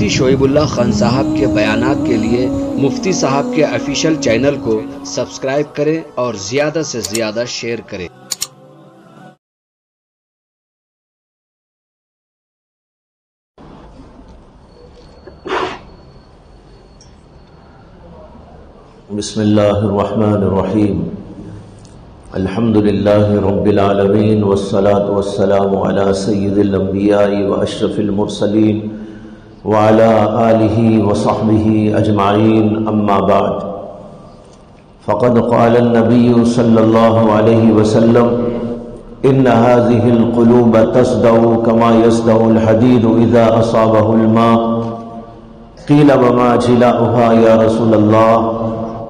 مفتی شعیب اللہ خان صاحب کے بیانات کے لیے مفتی صاحب کے آفیشیل چینل کو سبسکرائب کریں اور زیادہ سے زیادہ شیئر کریں۔ بسم اللہ الرحمن الرحیم الحمد للہ رب العالمین والصلاة والسلام علی سید الانبیاء واشرف المرسلین وعلی آلہ وصحبہ اجمعین اما بعد فقد قال النبی صلی اللہ علیہ وسلم ان هذه القلوب تصدع كما يصدع الحديد اذا اصابه الماء قیل وما جلاؤها یا رسول اللہ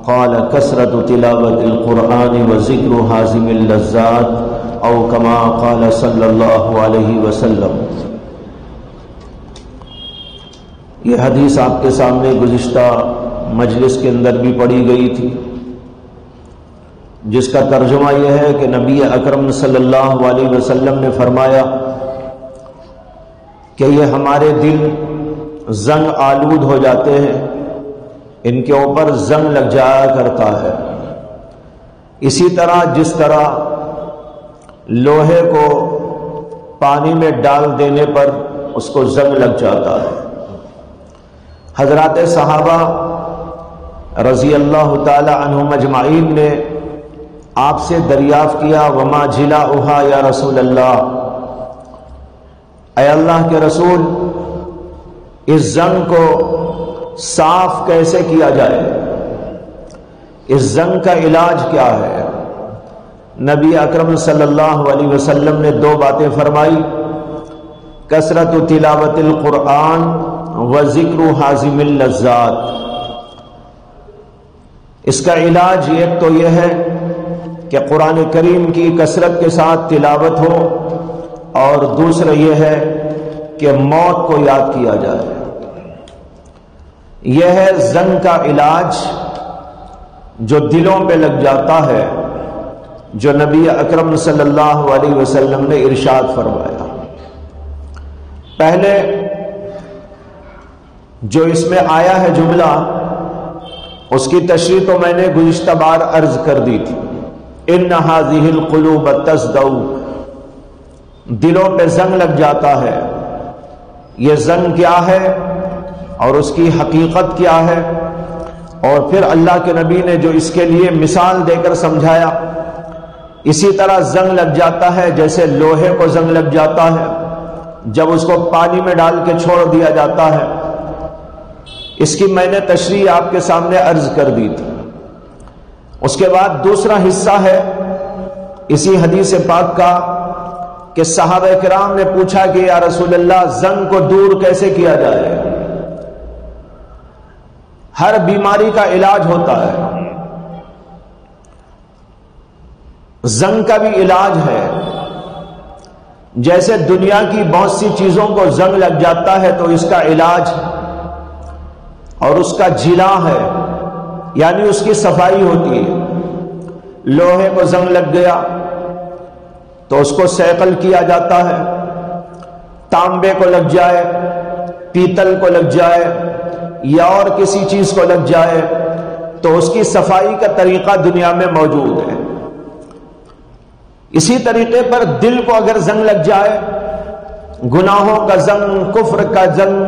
قال كثرة تلاوة القرآن وذكر هازم اللذات او كما قال صلی اللہ علیہ وسلم۔ یہ حدیث آپ کے سامنے گزشتہ مجلس کے اندر بھی پڑھی گئی تھی، جس کا ترجمہ یہ ہے کہ نبی اکرم صلی اللہ علیہ وسلم نے فرمایا کہ یہ ہمارے دل زنگ آلود ہو جاتے ہیں، ان کے اوپر زنگ لگ جایا کرتا ہے، اسی طرح جس طرح لوہے کو پانی میں ڈال دینے پر اس کو زنگ لگ جاتا ہے۔ حضرات صحابہ رضی اللہ تعالی عنہم اجمعین نے آپ سے دریافت کیا وما جلاؤہا یا رسول اللہ، اے اللہ کے رسول اس زنگ کو صاف کیسے کیا جائے، اس زنگ کا علاج کیا ہے؟ نبی اکرم صلی اللہ علیہ وسلم نے دو باتیں فرمائی، کثرت تلاوت القرآن و ذکر حازم اللذات۔ اس کا علاج ایک تو یہ ہے کہ قرآن کریم کی کثرت کے ساتھ تلاوت ہو، اور دوسرا یہ ہے کہ موت کو یاد کیا جائے۔ یہ ہے زنگ کا علاج جو دلوں پہ لگ جاتا ہے، جو نبی اکرم صلی اللہ علیہ وسلم نے ارشاد فرمایا۔ پہلے جو اس میں آیا ہے جملہ، اس کی تشریح تو میں نے گزشتہ بار عرض کر دی تھی، ان هذه القلوب تصدع، دلوں پہ زنگ لگ جاتا ہے۔ یہ زنگ کیا ہے اور اس کی حقیقت کیا ہے، اور پھر اللہ کے نبی نے جو اس کے لیے مثال دے کر سمجھایا، اسی طرح زنگ لگ جاتا ہے جیسے لوہے کو زنگ لگ جاتا ہے جب اس کو پانی میں ڈال کے چھوڑ دیا جاتا ہے۔ اس کی میں نے تشریح آپ کے سامنے عرض کر دی تھی۔ اس کے بعد دوسرا حصہ ہے اسی حدیث پاک کا کہ صحابہ کرام نے پوچھا کہ یا رسول اللہ زنگ کو دور کیسے کیا جائے؟ ہر بیماری کا علاج ہوتا ہے، زنگ کا بھی علاج ہے۔ جیسے دنیا کی بہت سی چیزوں کو زنگ لگ جاتا ہے تو اس کا علاج اور اس کا جلا ہے، یعنی اس کی صفائی ہوتی ہے۔ لوہے کو زنگ لگ گیا تو اس کو صیقل کیا جاتا ہے، تانبے کو لگ جائے، پیتل کو لگ جائے یا اور کسی چیز کو لگ جائے تو اس کی صفائی کا طریقہ دنیا میں موجود ہے۔ اسی طریقے پر دل کو اگر زنگ لگ جائے، گناہوں کا زنگ، کفر کا زنگ،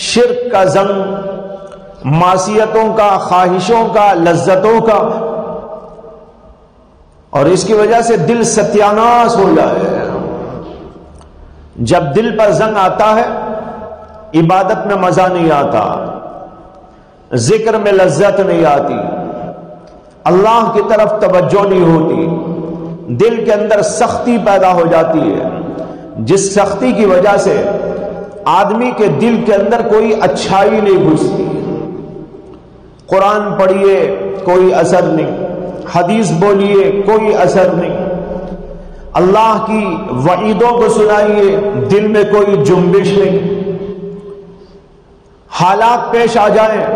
شرک کا زنگ، معصیتوں کا، خواہشوں کا، لذتوں کا، اور اس کی وجہ سے دل ستیاناس ہو جائے۔ جب دل پر زنگ آتا ہے، عبادت میں مزہ نہیں آتا، ذکر میں لذت نہیں آتی، اللہ کی طرف توجہ نہیں ہوتی، دل کے اندر سختی پیدا ہو جاتی ہے، جس سختی کی وجہ سے آدمی کے دل کے اندر کوئی اچھائی نہیں گھستی۔ قرآن پڑھیے کوئی اثر نہیں، حدیث بولیے کوئی اثر نہیں، اللہ کی وعیدوں کو سنائیے دل میں کوئی جنبش نہیں، حالات پیش آ جائیں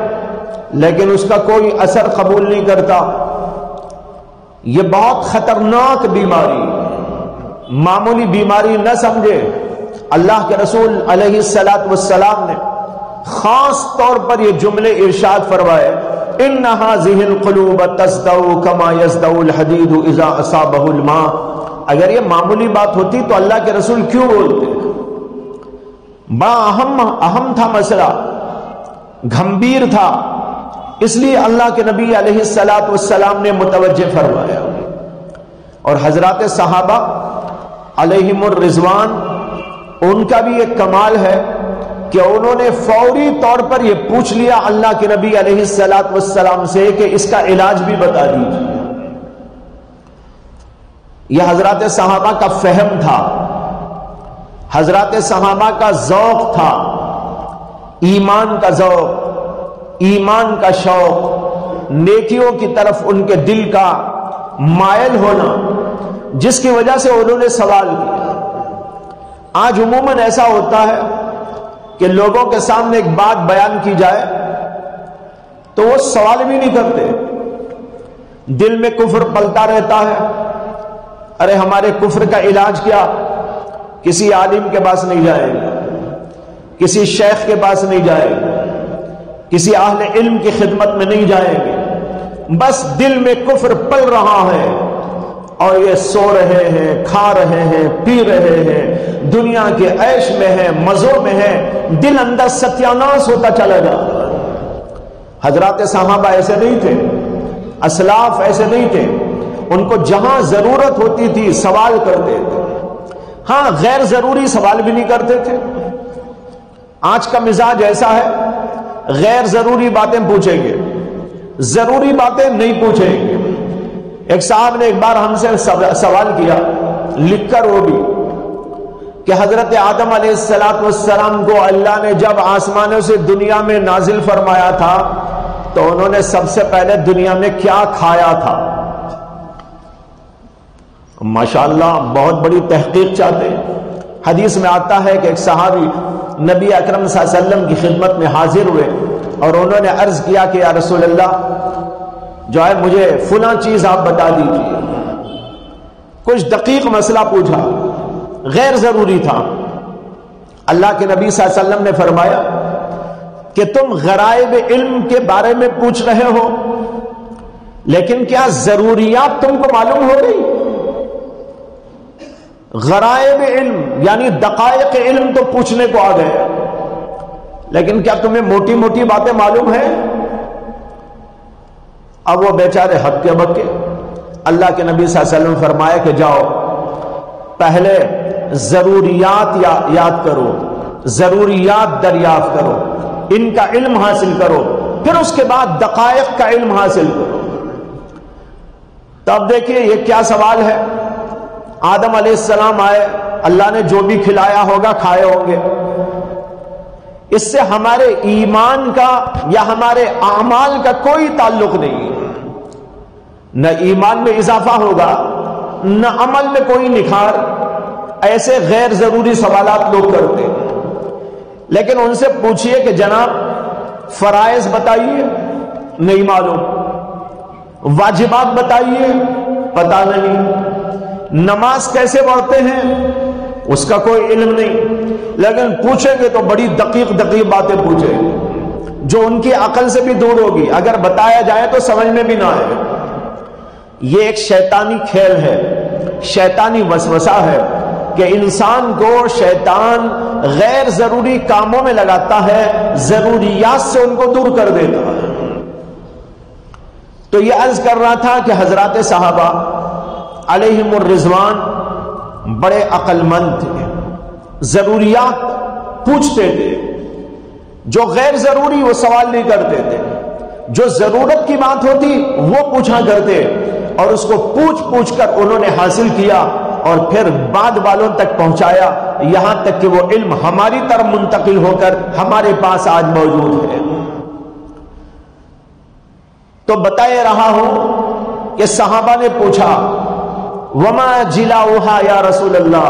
لیکن اس کا کوئی اثر قبول نہیں کرتا۔ یہ بہت خطرناک بیماری، معمولی بیماری نہ سمجھے۔ اللہ کے رسول علیہ الصلوۃ والسلام نے خاص طور پر یہ جملے ارشاد فرمائے ان هذه القلوب تصدع كما يصدع الحديد اذا اصابه الماء. اگر یہ معمولی بات ہوتی تو اللہ کے رسول کیوں بولتے؟ بڑا اہم تھا مسئلہ، گھمبیر تھا، اس لیے اللہ کے نبی علیہ الصلوۃ والسلام نے متوجہ فرمایا. اور حضرات صحابہ علیہم الرضوان، ان کا بھی ایک کمال ہے کہ انہوں نے فوری طور پر یہ پوچھ لیا اللہ کے نبی علیہ الصلوۃ والسلام سے کہ اس کا علاج بھی بتا دیجیے. یہ حضرات صحابہ کا فہم تھا، حضرات صحابہ کا ذوق تھا، ایمان کا ذوق، ایمان کا شوق، نیکیوں کی طرف ان کے دل کا مائل ہونا، جس کی وجہ سے انہوں نے سوال کیا. آج عموماً ایسا ہوتا ہے کہ لوگوں کے سامنے ایک بات بیان کی جائے تو وہ سوال بھی نہیں کرتے، دل میں کفر پلتا رہتا ہے. ارے ہمارے کفر کا علاج کیا؟ کسی عالم کے پاس نہیں جائیں گے، کسی شیخ کے پاس نہیں جائیں گے، کسی اہل علم کی خدمت میں نہیں جائیں گے. بس دل میں کفر پل رہا ہے اور یہ سو رہے ہیں، کھا رہے ہیں، پی رہے ہیں، دنیا کے عیش میں ہیں، مزوں میں ہیں، دل اندر ستیاناس ہوتا چلا جاتا. حضرات صحابہ ایسے نہیں تھے، اسلاف ایسے نہیں تھے. ان کو جہاں ضرورت ہوتی تھی سوال کرتے تھے. ہاں، غیر ضروری سوال بھی نہیں کرتے تھے. آج کا مزاج ایسا ہے، غیر ضروری باتیں پوچھیں گے، ضروری باتیں نہیں پوچھیں گے. ایک صاحب نے ایک بار ہم سے سوال کیا، لکھ کر وہ بھی، کہ حضرت آدم علیہ السلام کو اللہ نے جب آسمانوں سے دنیا میں نازل فرمایا تھا تو انہوں نے سب سے پہلے دنیا میں کیا کھایا تھا؟ ماشاءاللہ بہت بڑی تحقیق چاہتے ہیں. حدیث میں آتا ہے کہ ایک صحابی نبی اکرم صلی اللہ علیہ وسلم کی خدمت میں حاضر ہوئے اور انہوں نے عرض کیا کہ یا رسول اللہ، جو ہے مجھے فلاں چیز آپ بتا دیجیے. کچھ دقیق مسئلہ پوچھا، غیر ضروری تھا. اللہ کے نبی صلی اللہ علیہ وسلم نے فرمایا کہ تم غرائب علم کے بارے میں پوچھ رہے ہو، لیکن کیا ضروریات تم کو معلوم ہو گئی؟ غرائب علم یعنی دقائق علم تو پوچھنے کو آ گئے، لیکن کیا تمہیں موٹی موٹی باتیں معلوم ہیں؟ اب وہ بیچارے ہکے بکے. اللہ کے نبی صلی اللہ علیہ وسلم فرمایا کہ جاؤ پہلے ضروریات یاد کرو، ضروریات دریافت کرو، ان کا علم حاصل کرو، پھر اس کے بعد دقائق کا علم حاصل کرو. تب دیکھیے یہ کیا سوال ہے. آدم علیہ السلام آئے، اللہ نے جو بھی کھلایا ہوگا کھائے ہوں گے. اس سے ہمارے ایمان کا یا ہمارے اعمال کا کوئی تعلق نہیں. نہ ایمان میں اضافہ ہوگا، نہ عمل میں کوئی نکھار. ایسے غیر ضروری سوالات لوگ کرتے ہیں. لیکن ان سے پوچھئے کہ جناب فرائض بتائیے، نہیں معلوم. واجبات بتائیے، پتہ نہیں. نماز کیسے پڑھتے ہیں، اس کا کوئی علم نہیں. لیکن پوچھیں گے تو بڑی دقیق باتیں پوچھیں گے جو ان کی عقل سے بھی دور ہوگی. اگر بتایا جائے تو سمجھ میں بھی نہ آئے. یہ ایک شیطانی کھیل ہے، شیطانی وسوسہ ہے کہ انسان کو شیطان غیر ضروری کاموں میں لگاتا ہے، ضروریات سے ان کو دور کر دیتا ہے. تو یہ عرض کر رہا تھا کہ حضرات صحابہ علیہم الرضوان بڑے عقل مند تھے، ضروریات پوچھتے تھے. جو غیر ضروری وہ سوال نہیں کرتے تھے، جو ضرورت کی بات ہوتی وہ پوچھا کرتے، اور اس کو پوچھ کر انہوں نے حاصل کیا اور پھر بعد والوں تک پہنچایا، یہاں تک کہ وہ علم ہماری طرف منتقل ہو کر ہمارے پاس آج موجود ہے. تو بتائے رہا ہوں کہ صحابہ نے پوچھا وما جلاؤہا یا رسول اللہ.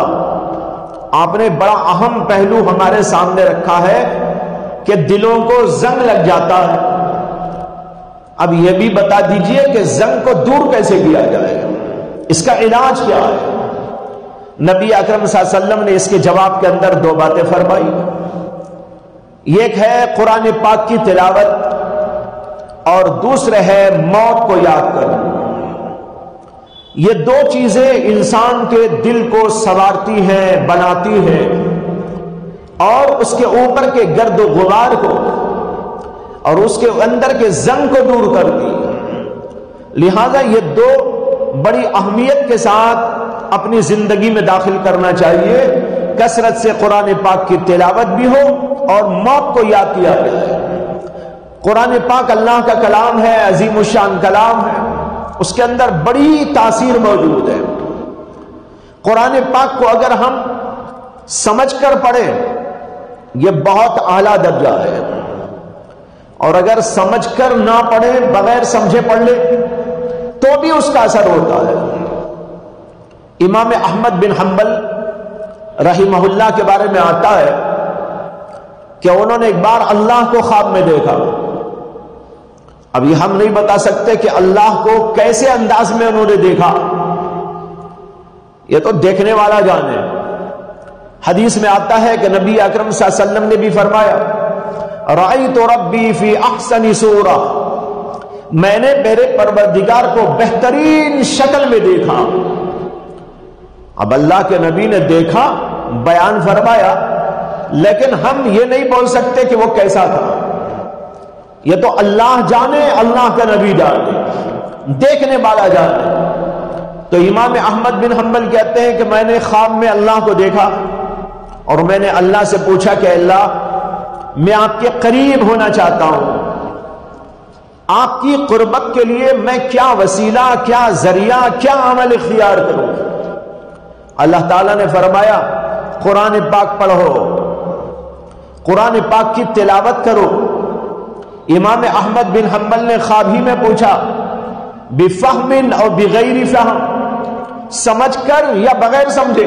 آپ نے بڑا اہم پہلو ہمارے سامنے رکھا ہے کہ دلوں کو زنگ لگ جاتا ہے. اب یہ بھی بتا دیجئے کہ زنگ کو دور کیسے کیا جائے، اس کا علاج کیا ہے. نبی اکرم صلی اللہ علیہ وسلم نے اس کے جواب کے اندر دو باتیں فرمائی. ایک ہے قرآن پاک کی تلاوت اور دوسرے ہے موت کو یاد کرنا۔ یہ دو چیزیں انسان کے دل کو سنوارتی ہیں، بناتی ہیں اور اس کے اوپر کے گرد و غبار کو اور اس کے اندر کے زنگ کو دور کرتی ہے۔ لہذا یہ دو بڑی اہمیت کے ساتھ اپنی زندگی میں داخل کرنا چاہیے، کثرت سے قرآن پاک کی تلاوت بھی ہو اور موت کو یاد کیا جائے۔ قرآن پاک اللہ کا کلام ہے، عظیم الشان کلام ہے، اس کے اندر بڑی تاثیر موجود ہے۔ قرآن پاک کو اگر ہم سمجھ کر پڑھیں یہ بہت اعلیٰ درجہ ہے، اور اگر سمجھ کر نہ پڑھیں، بغیر سمجھے پڑھ لے تو بھی اس کا اثر ہوتا ہے۔ امام احمد بن حنبل رحمہ اللہ کے بارے میں آتا ہے کہ انہوں نے ایک بار اللہ کو خواب میں دیکھا۔ اب یہ ہم نہیں بتا سکتے کہ اللہ کو کیسے انداز میں انہوں نے دیکھا، یہ تو دیکھنے والا جانے۔ حدیث میں آتا ہے کہ نبی اکرم صلی اللہ علیہ وسلم نے بھی فرمایا، رأیت ربی فی احسن صورہ، میں نے میرے پروردگار کو بہترین شکل میں دیکھا۔ اب اللہ کے نبی نے دیکھا، بیان فرمایا، لیکن ہم یہ نہیں بول سکتے کہ وہ کیسا تھا، یہ تو اللہ جانے، اللہ کا نبی جانے، دیکھنے والا جانے۔ تو امام احمد بن حنبل کہتے ہیں کہ میں نے خواب میں اللہ کو دیکھا اور میں نے اللہ سے پوچھا کہ اللہ میں آپ کے قریب ہونا چاہتا ہوں، آپ کی قربت کے لیے میں کیا وسیلہ، کیا ذریعہ، کیا عمل اختیار کروں؟ اللہ تعالیٰ نے فرمایا قرآن پاک پڑھو، قرآن پاک کی تلاوت کرو۔ امام احمد بن حنبل نے خواب ہی میں پوچھا، بفہم اور بغیر فہم، سمجھ کر یا بغیر سمجھے؟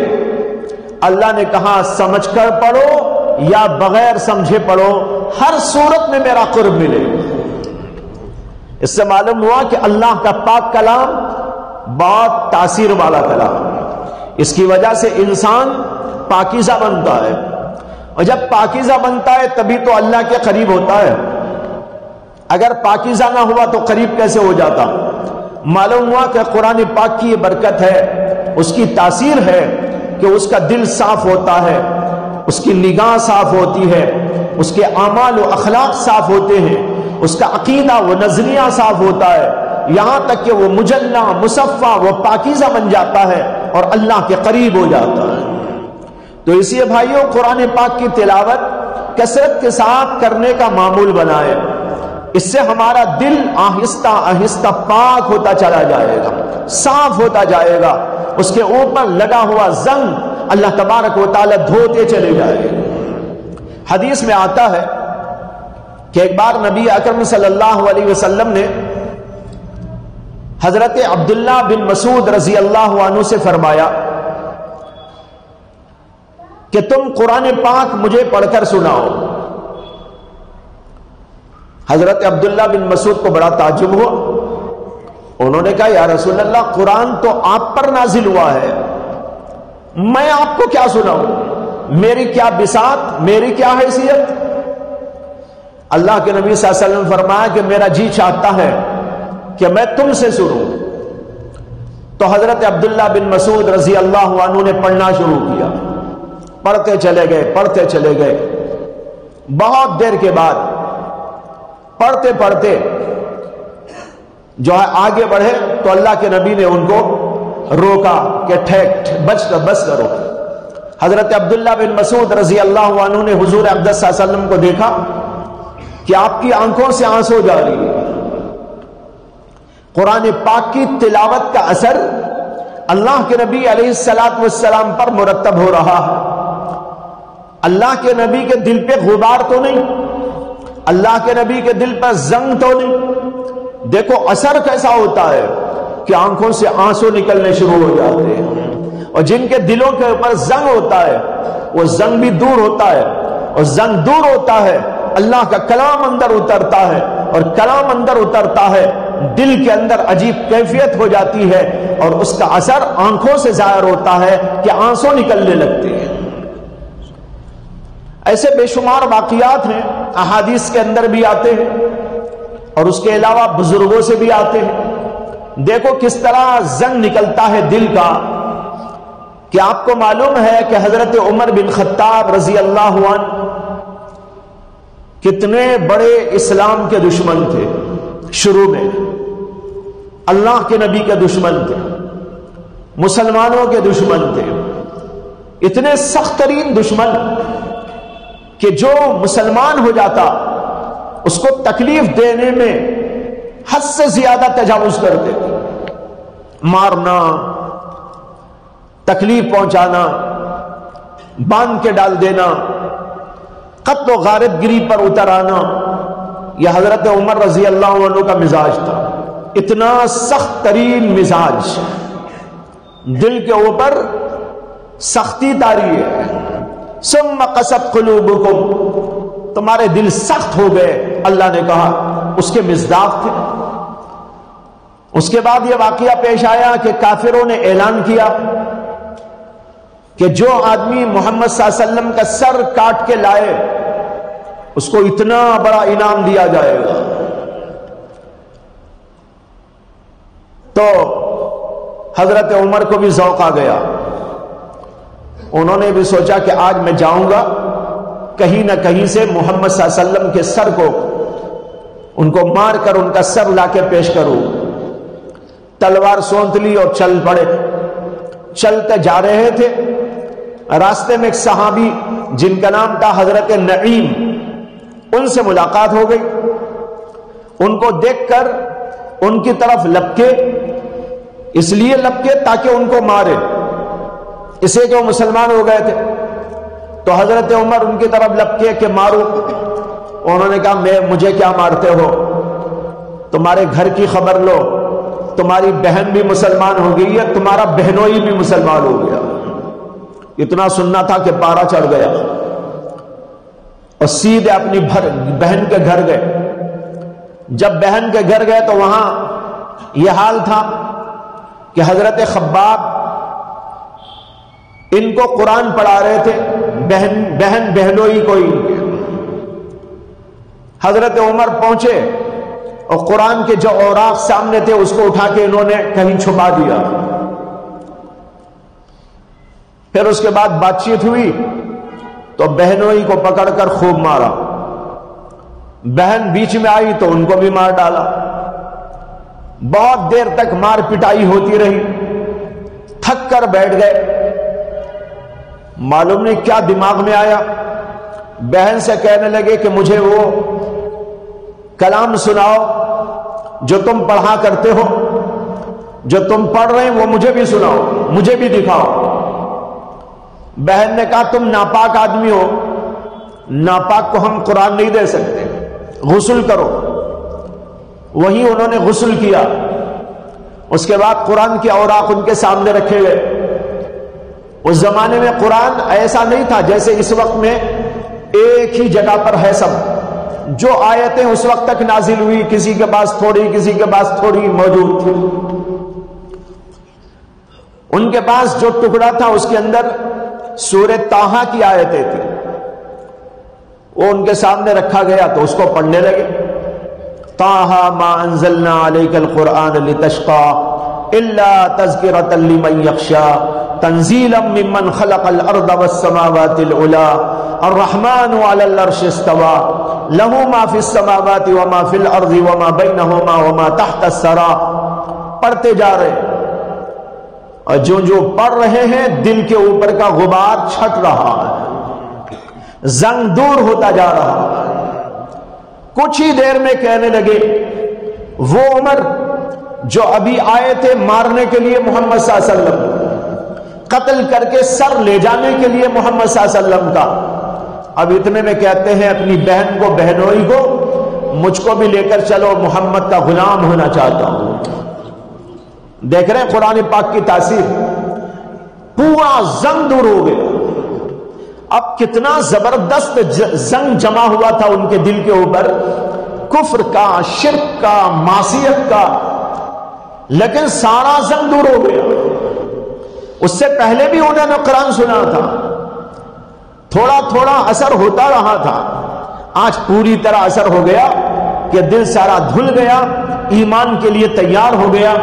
اللہ نے کہا سمجھ کر پڑھو یا بغیر سمجھے پڑھو، ہر صورت میں میرا قرب ملے۔ اس سے معلوم ہوا کہ اللہ کا پاک کلام بہت تاثیر والا کلام ہے، اس کی وجہ سے انسان پاکیزہ بنتا ہے، اور جب پاکیزہ بنتا ہے تبھی تو اللہ کے قریب ہوتا ہے۔ اگر پاکیزہ نہ ہوا تو قریب کیسے ہو جاتا؟ معلوم ہوا کہ قرآن پاک کی یہ برکت ہے، اس کی تاثیر ہے کہ اس کا دل صاف ہوتا ہے، اس کی نگاہ صاف ہوتی ہے، اس کے اعمال و اخلاق صاف ہوتے ہیں، اس کا عقیدہ و نظریہ صاف ہوتا ہے، یہاں تک کہ وہ مجلہ، مصفہ، وہ پاکیزہ بن جاتا ہے اور اللہ کے قریب ہو جاتا ہے۔ تو اسی لیے بھائیوں، قرآن پاک کی تلاوت کثرت کے ساتھ کرنے کا معمول بنائے، اس سے ہمارا دل آہستہ آہستہ پاک ہوتا چلا جائے گا، صاف ہوتا جائے گا، اس کے اوپر لگا ہوا زنگ اللہ تبارک و تعالی دھوتے چلے جائے گا۔ حدیث میں آتا ہے کہ ایک بار نبی اکرم صلی اللہ علیہ وسلم نے حضرت عبداللہ بن مسعود رضی اللہ عنہ سے فرمایا کہ تم قرآن پاک مجھے پڑھ کر سناؤ۔ حضرت عبداللہ بن مسعود کو بڑا تعجب ہوا، انہوں نے کہا یا رسول اللہ، قرآن تو آپ پر نازل ہوا ہے، میں آپ کو کیا سناؤں؟ میری کیا بساط، میری کیا حیثیت؟ اللہ کے نبی صلی اللہ علیہ وسلم فرمایا کہ میرا جی چاہتا ہے کہ میں تم سے سنوں۔ تو حضرت عبداللہ بن مسعود رضی اللہ عنہ نے پڑھنا شروع کیا، پڑھتے چلے گئے، پڑھتے چلے گئے۔ بہت دیر کے بعد پڑھتے پڑھتے جو ہے آگے بڑھے تو اللہ کے نبی نے ان کو روکا کہ بس کرو۔ حضرت عبداللہ بن مسعود رضی اللہ عنہ نے حضور اقدس صلی اللہ علیہ وسلم کو دیکھا کہ آپ کی آنکھوں سے آنسو جاری ہے۔ قرآن پاک کی تلاوت کا اثر اللہ کے نبی علیہ الصلوۃ والسلام پر مرتب ہو رہا ہے۔ اللہ کے نبی کے دل پہ غبار تو نہیں، اللہ کے نبی کے دل پر زنگ تو نہیں۔ دیکھو اثر کیسا ہوتا ہے کہ آنکھوں سے آنسو نکلنے شروع ہو جاتے ہیں، اور جن کے دلوں کے اوپر زنگ ہوتا ہے وہ زنگ بھی دور ہوتا ہے، اور زنگ دور ہوتا ہے اللہ کا کلام اندر اترتا ہے، اور کلام اندر اترتا ہے دل کے اندر عجیب کیفیت ہو جاتی ہے، اور اس کا اثر آنکھوں سے ظاہر ہوتا ہے کہ آنسو نکلنے لگتے ہیں۔ ایسے بے شمار واقعات ہیں، احادیث کے اندر بھی آتے ہیں اور اس کے علاوہ بزرگوں سے بھی آتے ہیں۔ دیکھو کس طرح زنگ نکلتا ہے دل کا، کہ آپ کو معلوم ہے کہ حضرت عمر بن خطاب رضی اللہ عنہ کتنے بڑے اسلام کے دشمن تھے۔ شروع میں اللہ کے نبی کے دشمن تھے، مسلمانوں کے دشمن تھے، اتنے سخت ترین دشمن کہ جو مسلمان ہو جاتا اس کو تکلیف دینے میں حد سے زیادہ تجاوز کرتے تھے، مارنا، تکلیف پہنچانا، باندھ کے ڈال دینا، قتل و غارت گری پر اتر آنا۔ یہ حضرت عمر رضی اللہ عنہ کا مزاج تھا، اتنا سخت ترین مزاج، دل کے اوپر سختی طاری ہے۔ ثم قست قلوبکم، تمہارے دل سخت ہو گئے، اللہ نے کہا، اس کے مصداق تھے۔ اس کے بعد یہ واقعہ پیش آیا کہ کافروں نے اعلان کیا کہ جو آدمی محمد صلی اللہ علیہ وسلم کا سر کاٹ کے لائے اس کو اتنا بڑا انعام دیا جائے گا۔ تو حضرت عمر کو بھی ذوق آ گیا، انہوں نے بھی سوچا کہ آج میں جاؤں گا، کہیں نہ کہیں سے محمد صلی اللہ علیہ وسلم کے سر کو، ان کو مار کر ان کا سر لا کے پیش کروں۔ تلوار سونت لی اور چل پڑے۔ چلتے جا رہے تھے، راستے میں ایک صحابی جن کا نام تھا حضرت نعیم، ان سے ملاقات ہو گئی۔ ان کو دیکھ کر ان کی طرف لپکے، اس لیے لپکے تاکہ ان کو مارے، اسے کہ وہ مسلمان ہو گئے تھے۔ تو حضرت عمر ان کی طرف لپکے کہ مارو۔ انہوں نے کہا مجھے کیا مارتے ہو، تمہارے گھر کی خبر لو، تمہاری بہن بھی مسلمان ہو گئی ہے، تمہارا بہنوئی بھی مسلمان ہو گیا۔ اتنا سننا تھا کہ پارا چڑھ گیا اور سیدھے اپنی بہن کے گھر گئے۔ جب بہن کے گھر گئے تو وہاں یہ حال تھا کہ حضرت خباب ان کو قرآن پڑھا رہے تھے، بہنوئی کو ہی۔ حضرت عمر پہنچے اور قرآن کے جو اوراق سامنے تھے اس کو اٹھا کے انہوں نے کہیں چھپا دیا۔ پھر اس کے بعد بات چیت ہوئی تو بہنوئی کو پکڑ کر خوب مارا، بہن بیچ میں آئی تو ان کو بھی مار ڈالا۔ بہت دیر تک مار پٹائی ہوتی رہی، تھک کر بیٹھ گئے۔ معلوم نہیں کیا دماغ میں آیا، بہن سے کہنے لگے کہ مجھے وہ کلام سناؤ جو تم پڑھا کرتے ہو، جو تم پڑھ رہے ہیں وہ مجھے بھی سناؤ، مجھے بھی دکھاؤ۔ بہن نے کہا تم ناپاک آدمی ہو، ناپاک کو ہم قرآن نہیں دے سکتے، غسل کرو۔ وہی انہوں نے غسل کیا۔ اس کے بعد قرآن کے اوراق ان کے سامنے رکھے گئے۔ اس زمانے میں قرآن ایسا نہیں تھا جیسے اس وقت میں ایک ہی جگہ پر ہے سب۔ جو آیتیں اس وقت تک نازل ہوئی، کسی کے پاس تھوڑی، کسی کے پاس تھوڑی موجود تھی۔ ان کے پاس جو ٹکڑا تھا اس کے اندر سورہ طٰہٰ کی آیتیں تھیں، وہ ان کے سامنے رکھا گیا تو اس کو پڑھنے لگے۔ طٰہٰ ما انزلنا علیک القرآن لتشقى الا تذکرۃ لمن یخشی تنزیلا ممن خلق الارض والسماوات العلی الرحمن علی العرش استوى له ما فی السماوات وما فی الارض وما بینہما وما تحت الثری۔ پڑھتے جا رہے اور جو پڑھ رہے ہیں دل کے اوپر کا غبار چھٹ رہا ہے، زنگ دور ہوتا جا رہا ہے۔ کچھ ہی دیر میں کہنے لگے وہ عمر جو ابھی آئے تھے مارنے کے لیے محمد صلی اللہ علیہ وسلم، قتل کر کے سر لے جانے کے لیے محمد صلی اللہ علیہ وسلم کا، اب اتنے میں کہتے ہیں اپنی بہن کو، بہنوئی کو، مجھ کو بھی لے کر چلو، محمد کا غلام ہونا چاہتا ہوں۔ دیکھ رہے ہیں قرآن پاک کی تاثیر، پورا زنگ دور ہو گیا۔ اب کتنا زبردست زنگ جمع ہوا تھا ان کے دل کے اوپر، کفر کا، شرک کا، معصیت کا، لیکن سارا زنگ دور ہو گیا۔ اس سے پہلے بھی انہوں نے قرآن سنا تھا، تھوڑا تھوڑا اثر ہوتا رہا تھا، آج پوری طرح اثر ہو گیا کہ دل سارا دھل گیا، ایمان کے لیے تیار ہو گیا۔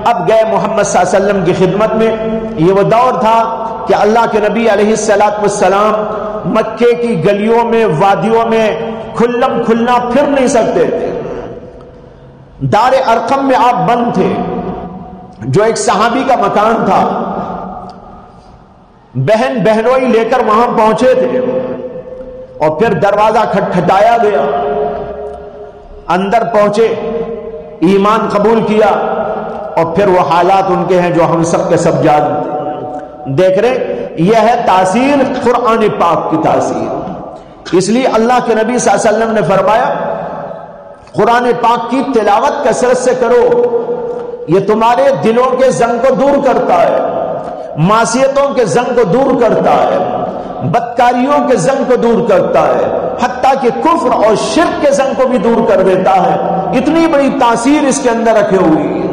اب گئے محمد صلی اللہ علیہ وسلم کی خدمت میں۔ یہ وہ دور تھا کہ اللہ کے نبی علیہ السلام مکے کی گلیوں میں، وادیوں میں کھلم کھلنا پھر نہیں سکتے تھے۔ دار ارقم میں آپ بند تھے، جو ایک صحابی کا مکان تھا۔ بہن بہنوئی لے کر وہاں پہنچے تھے اور پھر دروازہ کھٹکھٹایا گیا، اندر پہنچے، ایمان قبول کیا، اور پھر وہ حالات ان کے ہیں جو ہم سب کے سب جانتے ہیں۔ دیکھ رہے، یہ ہے تاثیر قرآن پاک کی تاثیر۔ اس لیے اللہ کے نبی صلی اللہ علیہ وسلم نے فرمایا قرآن پاک کی تلاوت کثرت سے کرو، یہ تمہارے دلوں کے زنگ کو دور کرتا ہے، معصیتوں کے زنگ کو دور کرتا ہے، بدکاریوں کے زنگ کو دور کرتا ہے، حتیٰ کہ کفر اور شرک کے زنگ کو بھی دور کر دیتا ہے۔ اتنی بڑی تاثیر اس کے اندر رکھے ہوئی ہے۔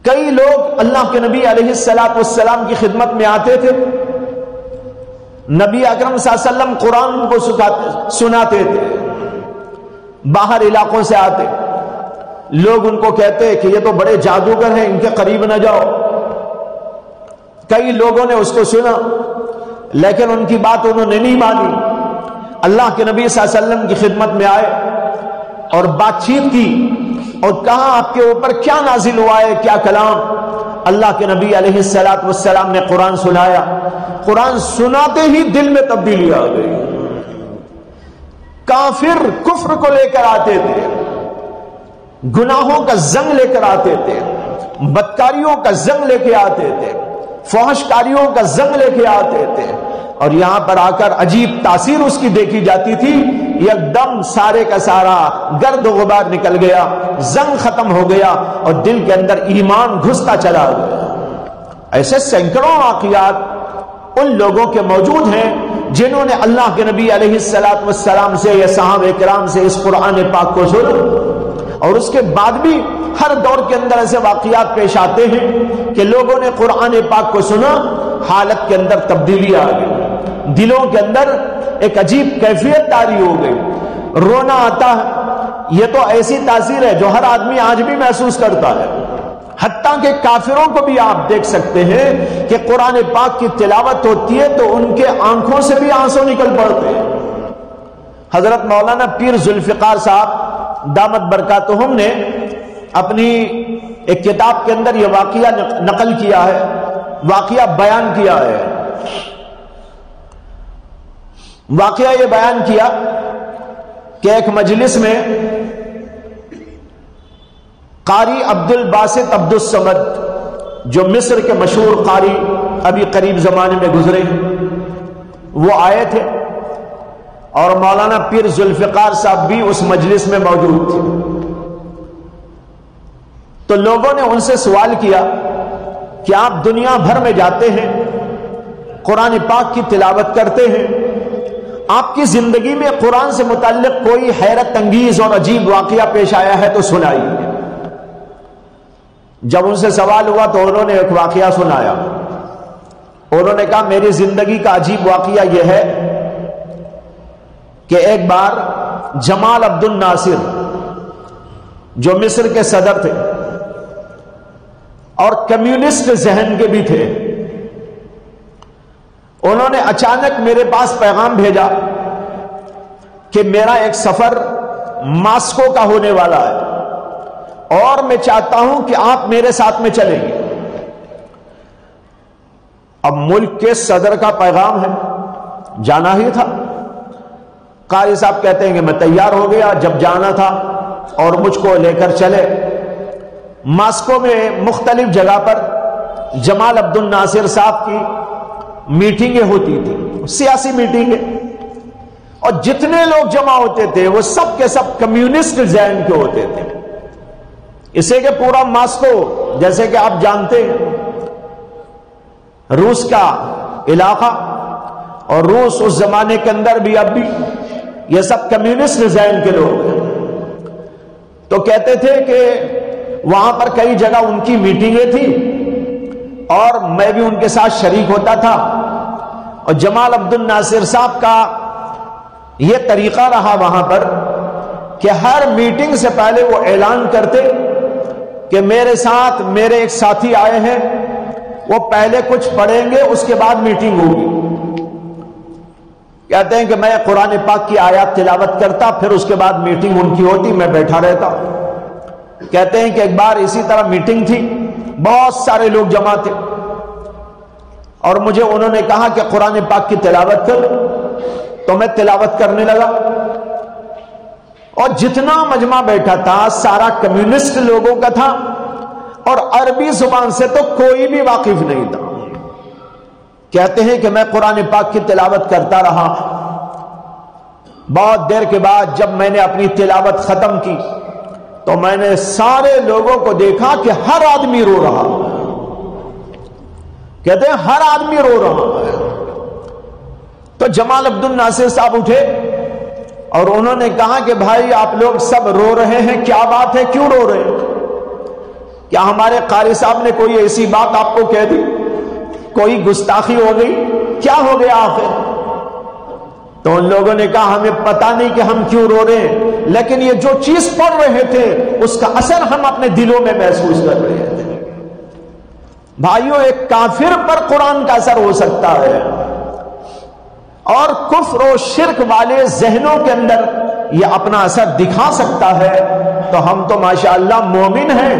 کئی لوگ اللہ کے نبی علیہ السلام کی خدمت میں آتے تھے، نبی اکرم صلی اللہ علیہ وسلم قرآن کو سناتے تھے، باہر علاقوں سے آتے، لوگ ان کو کہتے کہ یہ تو بڑے جادوگر ہیں، ان کے قریب نہ جاؤ۔ کئی لوگوں نے اس کو سنا، لیکن ان کی بات انہوں نے نہیں مانی۔ اللہ کے نبی صلی اللہ علیہ وسلم کی خدمت میں آئے اور بات چیت کی اور کہا آپ کے اوپر کیا نازل ہوا ہے، کیا کلام۔ اللہ کے نبی علیہ السلام نے قرآن سنایا۔ قرآن سناتے ہی دل میں تبدیلی آ گئی۔ کافر کفر کو لے کر آتے تھے، گناہوں کا زنگ لے کر آتے تھے، بدکاریوں کا زنگ لے کے آتے تھے، فحشکاریوں کا زنگ لے کے آتے تھے، اور یہاں پر آ کر عجیب تاثیر اس کی دیکھی جاتی تھی۔ ایک دم سارے کا سارا گرد و غبار نکل گیا، زنگ ختم ہو گیا اور دل کے اندر ایمان گھستا چلا گیا۔ ایسے سینکڑوں واقعات ان لوگوں کے موجود ہیں جنہوں نے اللہ کے نبی علیہ السلام سے یا صحابہ کرام سے اس قرآن پاک کو سنا، اور اس کے بعد بھی ہر دور کے اندر ایسے واقعات پیش آتے ہیں کہ لوگوں نے قرآن پاک کو سنا، حالت کے اندر تبدیلی آ گئی، دلوں کے اندر ایک عجیب کیفیت طاری ہو گئی، رونا آتا ہے۔ یہ تو ایسی تاثیر ہے جو ہر آدمی آج بھی محسوس کرتا ہے، حتیٰ کہ کافروں کو بھی آپ دیکھ سکتے ہیں کہ قرآن پاک کی تلاوت ہوتی ہے تو ان کے آنکھوں سے بھی آنسو نکل پڑتے ہیں۔ حضرت مولانا پیر ذوالفقار صاحب دامت برکاتہم نے اپنی ایک کتاب کے اندر یہ واقعہ نقل کیا ہے، واقعہ بیان کیا ہے۔ واقعہ یہ بیان کیا کہ ایک مجلس میں قاری عبد الباسط عبد الصمد، جو مصر کے مشہور قاری ابھی قریب زمانے میں گزرے، وہ آئے تھے، اور مولانا پیر ذوالفقار صاحب بھی اس مجلس میں موجود تھے۔ تو لوگوں نے ان سے سوال کیا کہ آپ دنیا بھر میں جاتے ہیں، قرآن پاک کی تلاوت کرتے ہیں، آپ کی زندگی میں قرآن سے متعلق کوئی حیرت انگیز اور عجیب واقعہ پیش آیا ہے تو سنائیے۔ جب ان سے سوال ہوا تو انہوں نے ایک واقعہ سنایا۔ انہوں نے کہا میری زندگی کا عجیب واقعہ یہ ہے کہ ایک بار جمال عبد الناصر، جو مصر کے صدر تھے اور کمیونسٹ ذہن کے بھی تھے، انہوں نے اچانک میرے پاس پیغام بھیجا کہ میرا ایک سفر ماسکو کا ہونے والا ہے اور میں چاہتا ہوں کہ آپ میرے ساتھ میں چلیں گے۔ اب ملک کے صدر کا پیغام ہے، جانا ہی تھا۔ قاری صاحب کہتے ہیں کہ میں تیار ہو گیا، جب جانا تھا اور مجھ کو لے کر چلے۔ ماسکو میں مختلف جگہ پر جمال عبد الناصر صاحب کی میٹنگیں ہوتی تھی، سیاسی میٹنگیں، اور جتنے لوگ جمع ہوتے تھے وہ سب کے سب کمیونسٹ ذہن کے ہوتے تھے۔ اسے کہ پورا ماسکو، جیسے کہ آپ جانتے ہیں، روس کا علاقہ، اور روس اس زمانے کے اندر بھی اب بھی یہ سب کمیونسٹ ذہن کے لوگ ہیں۔ تو کہتے تھے کہ وہاں پر کئی جگہ ان کی میٹنگیں تھیں اور میں بھی ان کے ساتھ شریک ہوتا تھا، اور جمال عبد الناصر صاحب کا یہ طریقہ رہا وہاں پر کہ ہر میٹنگ سے پہلے وہ اعلان کرتے کہ میرے ساتھ میرے ایک ساتھی آئے ہیں، وہ پہلے کچھ پڑھیں گے، اس کے بعد میٹنگ ہوگی۔ کہتے ہیں کہ میں قرآن پاک کی آیات تلاوت کرتا، پھر اس کے بعد میٹنگ ان کی ہوتی، میں بیٹھا رہتا۔ کہتے ہیں کہ ایک بار اسی طرح میٹنگ تھی، بہت سارے لوگ جمع تھے، اور مجھے انہوں نے کہا کہ قرآن پاک کی تلاوت کر، تو میں تلاوت کرنے لگا، اور جتنا مجمع بیٹھا تھا سارا کمیونسٹ لوگوں کا تھا، اور عربی زبان سے تو کوئی بھی واقف نہیں تھا۔ کہتے ہیں کہ میں قرآن پاک کی تلاوت کرتا رہا، بہت دیر کے بعد جب میں نے اپنی تلاوت ختم کی تو میں نے سارے لوگوں کو دیکھا کہ ہر آدمی رو رہا۔ کہتے ہیں ہر آدمی رو رہا۔ تو جمال عبد الناصر صاحب اٹھے اور انہوں نے کہا کہ بھائی آپ لوگ سب رو رہے ہیں، کیا بات ہے، کیوں رو رہے ہیں؟ کیا ہمارے قاری صاحب نے کوئی ایسی بات آپ کو کہہ دی، کوئی گستاخی ہو گئی، کیا ہو گیا آخر؟ تو ان لوگوں نے کہا ہمیں پتہ نہیں کہ ہم کیوں رو رہے ہیں، لیکن یہ جو چیز پڑھ رہے تھے اس کا اثر ہم اپنے دلوں میں محسوس کر رہے تھے۔ بھائیوں، ایک کافر پر قرآن کا اثر ہو سکتا ہے، اور کفر و شرک والے ذہنوں کے اندر یہ اپنا اثر دکھا سکتا ہے، تو ہم تو ماشاءاللہ مومن ہیں،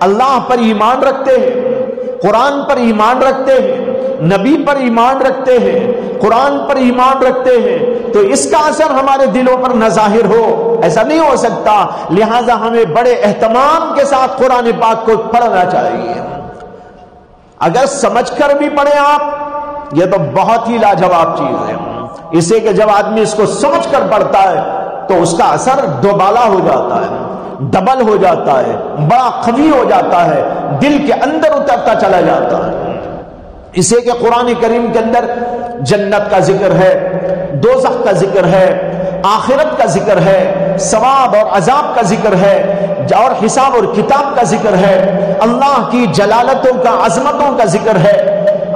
اللہ پر ایمان رکھتے ہیں، قرآن پر ایمان رکھتے ہیں، نبی پر ایمان رکھتے ہیں، قرآن پر ایمان رکھتے ہیں، تو اس کا اثر ہمارے دلوں پر نہ ظاہر ہو، ایسا نہیں ہو سکتا۔ لہذا ہمیں بڑے اہتمام کے ساتھ قرآن پاک کو پڑھنا چاہیے۔ اگر سمجھ کر بھی پڑھیں آپ، یہ تو بہت ہی لاجواب چیز ہے، اسے کہ جب آدمی اس کو سمجھ کر پڑھتا ہے تو اس کا اثر دوبالا ہو جاتا ہے، ڈبل ہو جاتا ہے، بڑا قوی ہو جاتا ہے، دل کے اندر اترتا چلا جاتا ہے۔ اسے کہ قرآن کریم کے اندر جنت کا ذکر ہے، دوزخ کا ذکر ہے، آخرت کا ذکر ہے، ثواب اور عذاب کا ذکر ہے، اور حساب اور کتاب کا ذکر ہے، اللہ کی جلالتوں کا، عظمتوں کا ذکر ہے،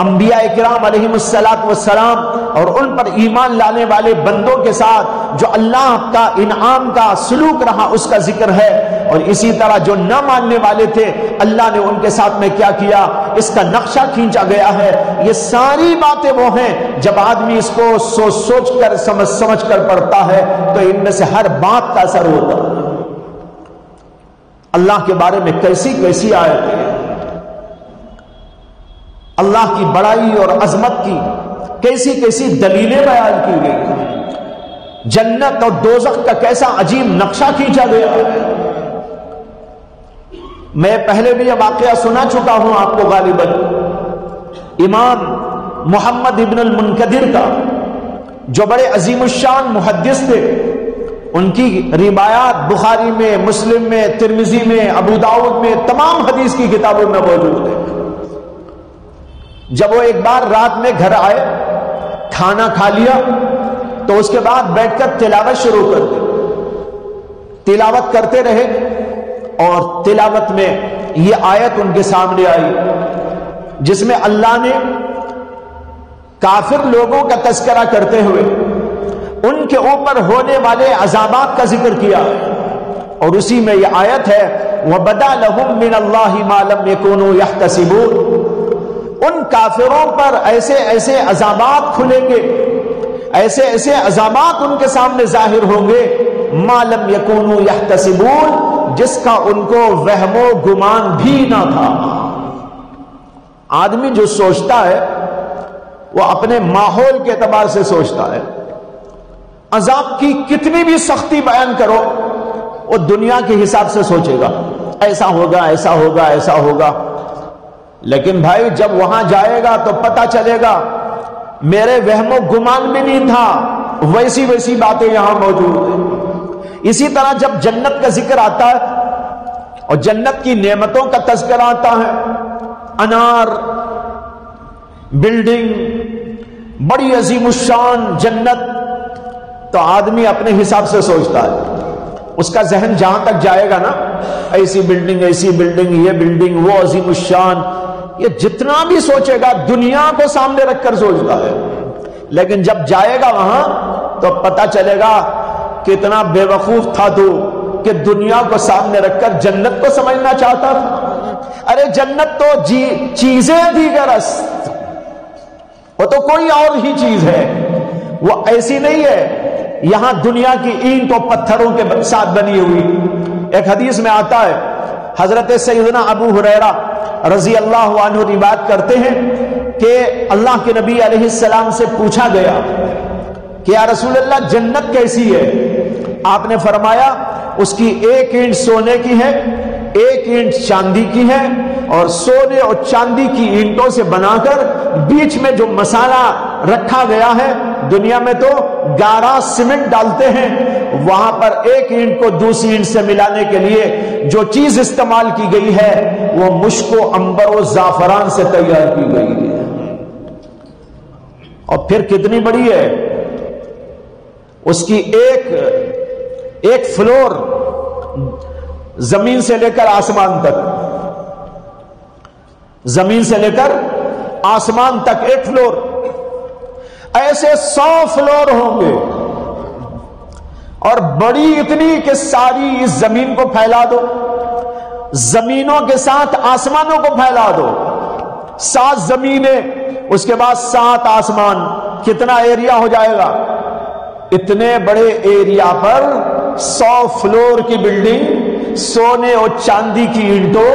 انبیاء کرام علیہم السلام اور ان پر ایمان لانے والے بندوں کے ساتھ جو اللہ کا انعام کا سلوک رہا اس کا ذکر ہے، اور اسی طرح جو نہ ماننے والے تھے اللہ نے ان کے ساتھ میں کیا کیا اس کا نقشہ کھینچا گیا ہے۔ یہ ساری باتیں وہ ہیں جب آدمی اس کو سوچ کر سمجھ کر پڑھتا ہے تو ان میں سے ہر بات کا اثر ہوتا ہے۔ اللہ کے بارے میں کیسی کیسی آیتیں ہیں، اللہ کی بڑائی اور عظمت کی کیسی کیسی دلیلیں بیان کی گئی ہیں، جنت اور دوزخ کا کیسا عجیب نقشہ کھینچا گیا ہے۔ میں پہلے بھی یہ واقعہ سنا چکا ہوں آپ کو غالباً، امام محمد ابن المنکدر کا، جو بڑے عظیم الشان محدث تھے، ان کی روایات بخاری میں، مسلم میں، ترمذی میں، ابو داؤد میں، تمام حدیث کی کتابوں میں موجود ہے۔ جب وہ ایک بار رات میں گھر آئے، کھانا کھا لیا، تو اس کے بعد بیٹھ کر تلاوت شروع کر دی۔ تلاوت کرتے رہے، اور تلاوت میں یہ آیت ان کے سامنے آئی جس میں اللہ نے کافر لوگوں کا تذکرہ کرتے ہوئے ان کے اوپر ہونے والے عذابات کا ذکر کیا، اور اسی میں یہ آیت ہے وَبَدَا لَهُم مِّنَ اللَّهِ مَا لَمْ يَكُونُوا يَحْتَسِبُونَ۔ ان کافروں پر ایسے ایسے عذابات کھلیں گے، ایسے ایسے عذابات ان کے سامنے ظاہر ہوں گے، مَا لَمْ يَكُونُوا يَحْتَسِبُونَ، جس کا ان کو وہم و گمان بھی نہ تھا۔ آدمی جو سوچتا ہے وہ اپنے ماحول کے اعتبار سے سوچتا ہے، عذاب کی کتنی بھی سختی بیان کرو وہ دنیا کے حساب سے سوچے گا، ایسا ہوگا ایسا ہوگا ایسا ہوگا، لیکن بھائی جب وہاں جائے گا تو پتہ چلے گا میرے وہم و گمان بھی نہیں تھا، ویسی ویسی باتیں یہاں موجود ہیں۔ اسی طرح جب جنت کا ذکر آتا ہے اور جنت کی نعمتوں کا تذکرہ آتا ہے، انار، بلڈنگ، بڑی عظیم الشان جنت، تو آدمی اپنے حساب سے سوچتا ہے، اس کا ذہن جہاں تک جائے گا نا، ایسی بلڈنگ ایسی بلڈنگ، یہ بلڈنگ وہ عظیم الشان، یہ جتنا بھی سوچے گا دنیا کو سامنے رکھ کر سوچتا ہے۔ لیکن جب جائے گا وہاں تو پتہ چلے گا کتنا بے وقوف تھا تو کہ دنیا کو سامنے رکھ کر جنت کو سمجھنا چاہتا تھا۔ ارے جنت تو چیزیں دیگر است، وہ تو کوئی اور ہی چیز ہے، وہ ایسی نہیں ہے یہاں دنیا کی اینٹ و پتھروں کے ساتھ بنی ہوئی۔ ایک حدیث میں آتا ہے، حضرت سیدنا ابو ہریرہ رضی اللہ عنہ روایت کرتے ہیں کہ اللہ کے نبی علیہ السلام سے پوچھا گیا کہ یا رسول اللہ جنت کیسی ہے؟ آپ نے فرمایا اس کی ایک اینٹ سونے کی ہے، ایک اینٹ چاندی کی ہے، اور سونے اور چاندی کی اینٹوں سے بنا کر بیچ میں جو مسالہ رکھا گیا ہے، دنیا میں تو گارا سیمنٹ ڈالتے ہیں، وہاں پر ایک اینٹ کو دوسری اینٹ سے ملانے کے لیے جو چیز استعمال کی گئی ہے وہ مشک و عنبر و زعفران سے تیار کی گئی ہے۔ اور پھر کتنی بڑی ہے، اس کی ایک فلور زمین سے لے کر آسمان تک، زمین سے لے کر آسمان تک ایک فلور، ایسے 100 فلور ہوں گے، اور بڑی اتنی کہ ساری اس زمین کو پھیلا دو، زمینوں کے ساتھ آسمانوں کو پھیلا دو، 7 زمینیں اس کے بعد 7 آسمان، کتنا ایریا ہو جائے گا؟ اتنے بڑے ایریا پر 100 فلور کی بلڈنگ، سونے اور چاندی کی اینٹوں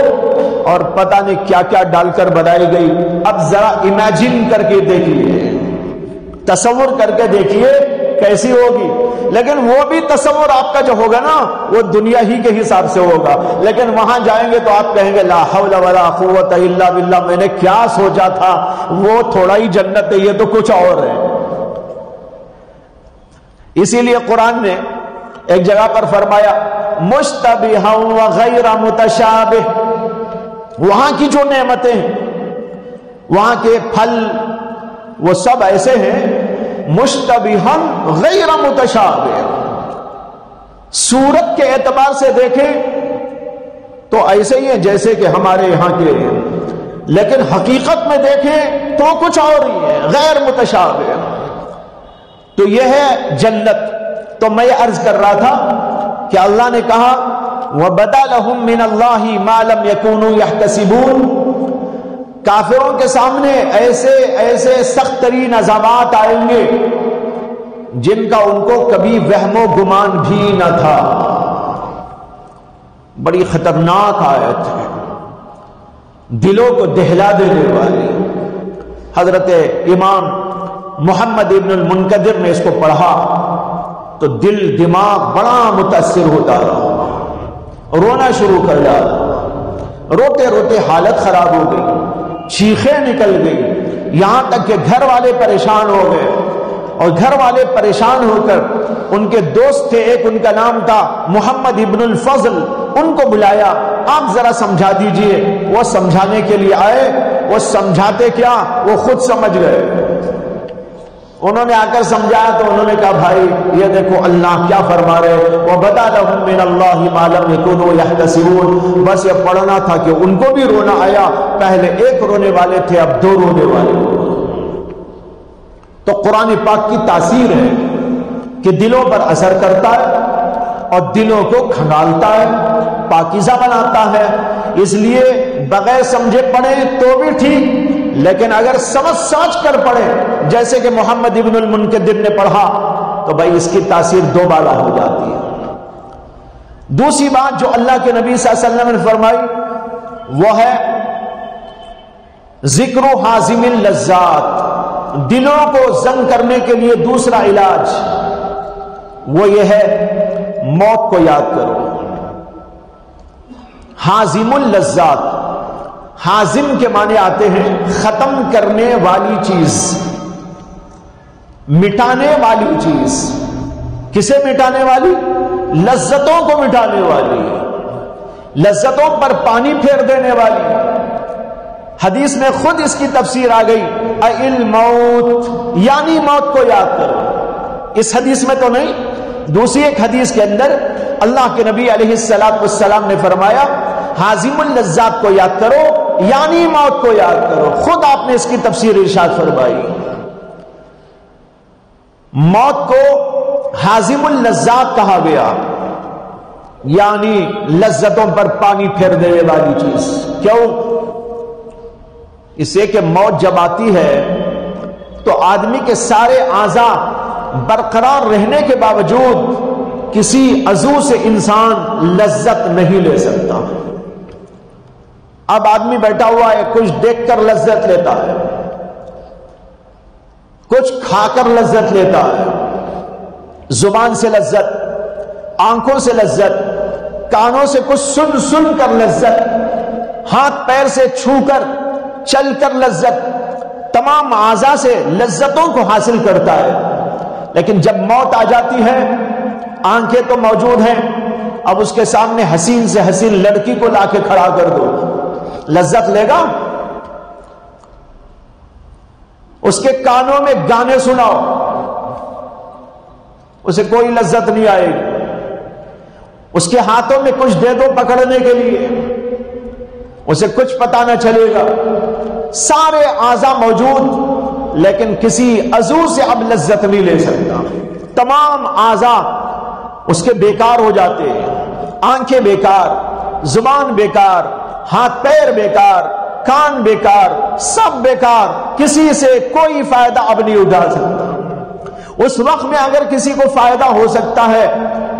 اور پتہ نہیں کیا کیا ڈال کر بنائی گئی۔ اب ذرا امیجن کر کے دیکھیے، تصور کر کے دیکھیے کیسی ہوگی۔ لیکن وہ بھی تصور آپ کا جو ہوگا نا وہ دنیا ہی کے حساب سے ہوگا، لیکن وہاں جائیں گے تو آپ کہیں گے لا حول ولا قوت الا باللہ، میں نے کیا سوچا تھا، وہ تھوڑا ہی جنت ہے، یہ تو کچھ اور ہے۔ اسی لیے قرآن نے ایک جگہ پر فرمایا مشتبہا وغیر متشابہ، وہاں کی جو نعمتیں ہیں، وہاں کے پھل، وہ سب ایسے ہیں مشتبہا غیر متشابہ، صورت کے اعتبار سے دیکھیں تو ایسے ہی ہیں جیسے کہ ہمارے یہاں کے ہیں، لیکن حقیقت میں دیکھیں تو کچھ اور ہی ہے، غیر متشابہ۔ تو یہ ہے جنت۔ تو میں یہ عرض کر رہا تھا کہ اللہ نے کہا وَبَدَا لَهُم مِّنَ اللَّهِ مَا لَمْ يَكُونُوا يَحْتَسِبُونَ، کافروں کے سامنے ایسے سخت ترین عذابات آئیں گے جن کا ان کو کبھی وہم و گمان بھی نہ تھا۔ بڑی خطرناک آیت ہے، دلوں کو دہلا دینے والی۔ حضرت امام محمد ابن المنکدر نے اس کو پڑھا تو دل دماغ بڑا متاثر ہوتا رہا، رونا شروع کر ڈالا، روتے روتے حالت خراب ہو گئی، چیخیں نکل گئی، یہاں تک کہ گھر والے پریشان ہو گئے، اور گھر والے پریشان ہو کر ان کے دوست تھے، ایک ان کا نام تھا محمد ابن الفضل، ان کو بلایا، آپ ذرا سمجھا دیجئے۔ وہ سمجھانے کے لیے آئے، وہ سمجھاتے کیا وہ خود سمجھ گئے۔ انہوں نے آ کر سمجھایا تو انہوں نے کہا بھائی یہ دیکھو اللہ کیا فرما رہے، وَبَدَا لَهُم مِّنَ اللَّهِ مَا لَمْ يَكُونُوا يَحْتَسِبُونَ۔ بس یہ پڑھنا تھا کہ ان کو بھی رونا آیا، پہلے ایک رونے والے تھے اب 2 رونے والے۔ تو قرآن پاک کی تاثیر ہے کہ دلوں پر اثر کرتا ہے اور دلوں کو کھنگالتا ہے، پاکیزہ بناتا ہے۔ اس لیے بغیر سمجھے پڑھیں تو بھی ٹھیک، لیکن اگر سمجھ کر پڑھیں جیسے کہ محمد ابن المنکدر نے پڑھا تو بھائی اس کی تاثیر 2 بالا ہو جاتی ہے۔ دوسری بات جو اللہ کے نبی صلی اللہ علیہ وسلم نے فرمائی وہ ہے ذکر حازم اللذات، دلوں کو زنگ کرنے کے لیے دوسرا علاج وہ یہ ہے موت کو یاد کرو۔ حازم اللذات، حازم کے معنی آتے ہیں ختم کرنے والی چیز، مٹانے والی چیز۔ کسے مٹانے والی؟ لذتوں کو مٹانے والی، لذتوں پر پانی پھیر دینے والی۔ حدیث میں خود اس کی تفسیر آ گئی الموت، یعنی موت کو یاد کرو۔ اس حدیث میں تو نہیں، دوسری ایک حدیث کے اندر اللہ کے نبی علیہ السلام نے فرمایا حازم اللذات کو یاد کرو یعنی موت کو یاد کرو۔ خود آپ نے اس کی تفسیر ارشاد فرمائی۔ موت کو حازم اللذات کہا گیا، یعنی لذتوں پر پانی پھیر دینے والی چیز۔ کیوں؟ اس سے کہ موت جب آتی ہے تو آدمی کے سارے اعضاء برقرار رہنے کے باوجود کسی عضو سے انسان لذت نہیں لے سکتا۔ اب آدمی بیٹھا ہوا ہے، کچھ دیکھ کر لذت لیتا ہے، کچھ کھا کر لذت لیتا ہے، زبان سے لذت، آنکھوں سے لذت، کانوں سے کچھ سن کر لذت، ہاتھ پیر سے چھو کر، چل کر لذت، تمام اعضاء سے لذتوں کو حاصل کرتا ہے۔ لیکن جب موت آ جاتی ہے، آنکھیں تو موجود ہیں، اب اس کے سامنے حسین سے حسین لڑکی کو لا کے کھڑا کر دو، لذت لے گا؟ اس کے کانوں میں گانے سناؤ، اسے کوئی لذت نہیں آئے گی۔ اس کے ہاتھوں میں کچھ دے دو پکڑنے کے لیے، اسے کچھ پتا نہ چلے گا۔ سارے اعضاء موجود، لیکن کسی عضو سے اب لذت نہیں لے سکتا۔ تمام اعضاء اس کے بیکار ہو جاتے ہیں، آنکھیں بیکار، زبان بیکار، ہاتھ پیر بیکار، کان بیکار، سب بیکار، کسی سے کوئی فائدہ اب نہیں اٹھا سکتا۔ اس وقت میں اگر کسی کو فائدہ ہو سکتا ہے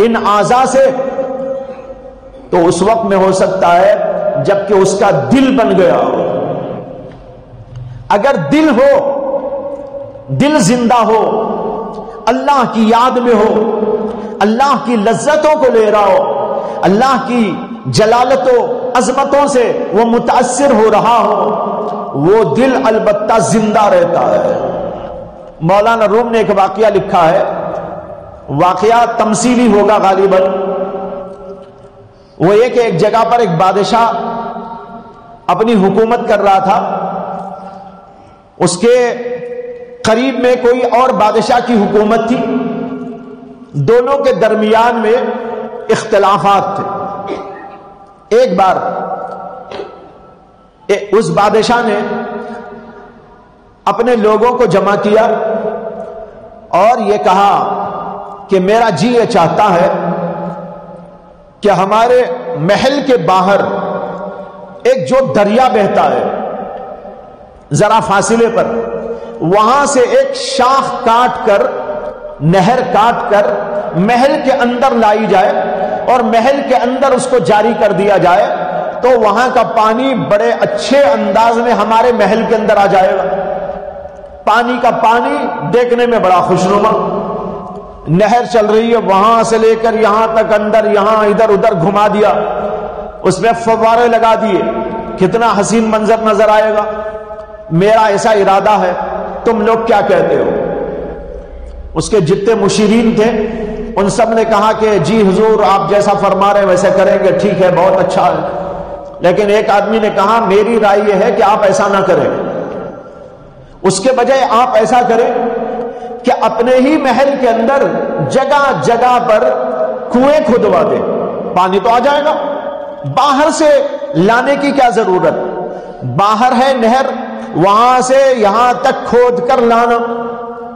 ان اعضاء سے، تو اس وقت میں ہو سکتا ہے جبکہ اس کا دل بن گیا ہو۔ اگر دل ہو، دل زندہ ہو، اللہ کی یاد میں ہو، اللہ کی لذتوں کو لے رہا ہو، اللہ کی جلالت و عظمتوں سے وہ متاثر ہو رہا ہو، وہ دل البتہ زندہ رہتا ہے۔ مولانا روم نے ایک واقعہ لکھا ہے، واقعہ تمثیلی ہوگا غالباً۔ وہ یہ کہ ایک جگہ پر ایک بادشاہ اپنی حکومت کر رہا تھا، اس کے قریب میں کوئی اور بادشاہ کی حکومت تھی، دونوں کے درمیان میں اختلافات تھے۔ ایک بار اس بادشاہ نے اپنے لوگوں کو جمع کیا اور یہ کہا کہ میرا جی یہ چاہتا ہے کہ ہمارے محل کے باہر ایک جو دریا بہتا ہے ذرا فاصلے پر، وہاں سے ایک شاخ کاٹ کر، نہر کاٹ کر محل کے اندر لائی جائے اور محل کے اندر اس کو جاری کر دیا جائے، تو وہاں کا پانی بڑے اچھے انداز میں ہمارے محل کے اندر آ جائے گا۔ پانی کا پانی دیکھنے میں بڑا خوشنما، نہر چل رہی ہے، وہاں سے لے کر یہاں تک اندر، یہاں ادھر ادھر گھما دیا، اس میں فوارے لگا دیے، کتنا حسین منظر نظر آئے گا۔ میرا ایسا ارادہ ہے، تم لوگ کیا کہتے ہو؟ اس کے جتنے مشیرین تھے ان سب نے کہا کہ جی حضور آپ جیسا فرما رہے ویسے کریں گے، ٹھیک ہے، بہت اچھا ہے۔ لیکن ایک آدمی نے کہا میری رائے یہ ہے کہ آپ ایسا نہ کریں، اس کے بجائے آپ ایسا کریں کہ اپنے ہی محل کے اندر جگہ جگہ پر کنویں کھدوا دیں، پانی تو آ جائے گا۔ باہر سے لانے کی کیا ضرورت؟ باہر ہے نہر، وہاں سے یہاں تک کھود کر لانا،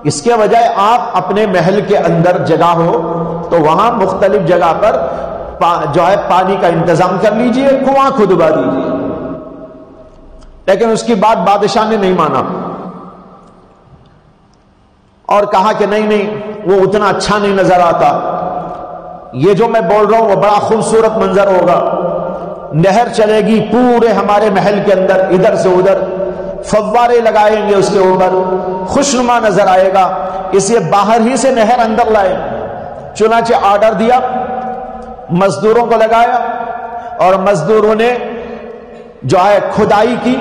اس کے بجائے آپ اپنے محل کے اندر جگہ ہو تو وہاں مختلف جگہ پر جو ہے پانی کا انتظام کر لیجئے، کنواں کھدوا دیجئے۔ لیکن اس کی بات بادشاہ نے نہیں مانا اور کہا کہ نہیں، وہ اتنا اچھا نہیں نظر آتا، یہ جو میں بول رہا ہوں وہ بڑا خوبصورت منظر ہوگا، نہر چلے گی پورے ہمارے محل کے اندر، ادھر سے ادھر فوارے لگائیں گے اس کے اوپر، خوشنما نظر آئے گا، اس لیے باہر ہی سے نہر اندر لائے۔ چنانچہ آرڈر دیا، مزدوروں کو لگایا اور مزدوروں نے جو ہے کھدائی کی،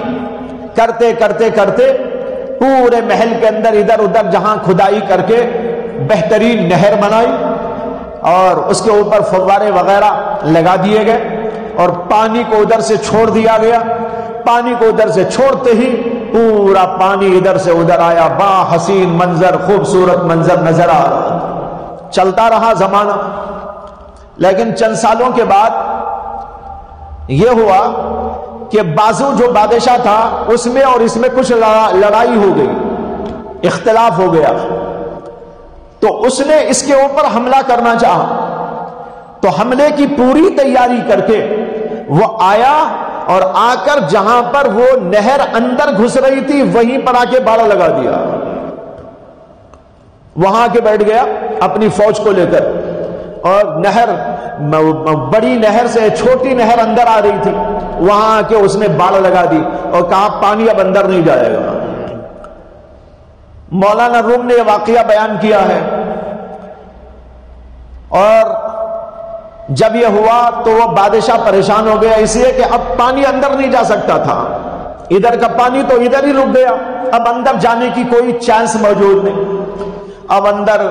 کرتے کرتے کرتے پورے محل کے اندر ادھر ادھر جہاں کھدائی کر کے بہترین نہر بنائی اور اس کے اوپر فوارے وغیرہ لگا دیے گئے اور پانی کو ادھر سے چھوڑ دیا گیا۔ پانی کو ادھر سے چھوڑتے ہی پورا پانی ادھر سے ادھر آیا، با حسین منظر، خوبصورت منظر نظر آ رہا۔ چلتا رہا زمانہ، لیکن چند سالوں کے بعد یہ ہوا کہ بازو جو بادشاہ تھا اس میں اور اس میں کچھ لڑائی ہو گئی، اختلاف ہو گیا۔ تو اس نے اس کے اوپر حملہ کرنا چاہا، تو حملے کی پوری تیاری کر کے وہ آیا اور آ کر جہاں پر وہ نہر اندر گھس رہی تھی وہیں پر آ کے باڑا لگا دیا، وہاں کے بیٹھ گیا اپنی فوج کو لے کر، اور نہر بڑی نہر سے چھوٹی نہر اندر آ رہی تھی، وہاں آ کے اس نے باڑ لگا دی اور کہا پانی اب اندر نہیں جائے گا۔ مولانا روم نے یہ واقعہ بیان کیا ہے، اور جب یہ ہوا تو وہ بادشاہ پریشان ہو گیا، اس لیے کہ اب پانی اندر نہیں جا سکتا تھا، ادھر کا پانی تو ادھر ہی رک گیا، اب اندر جانے کی کوئی چانس موجود نہیں۔ اب اندر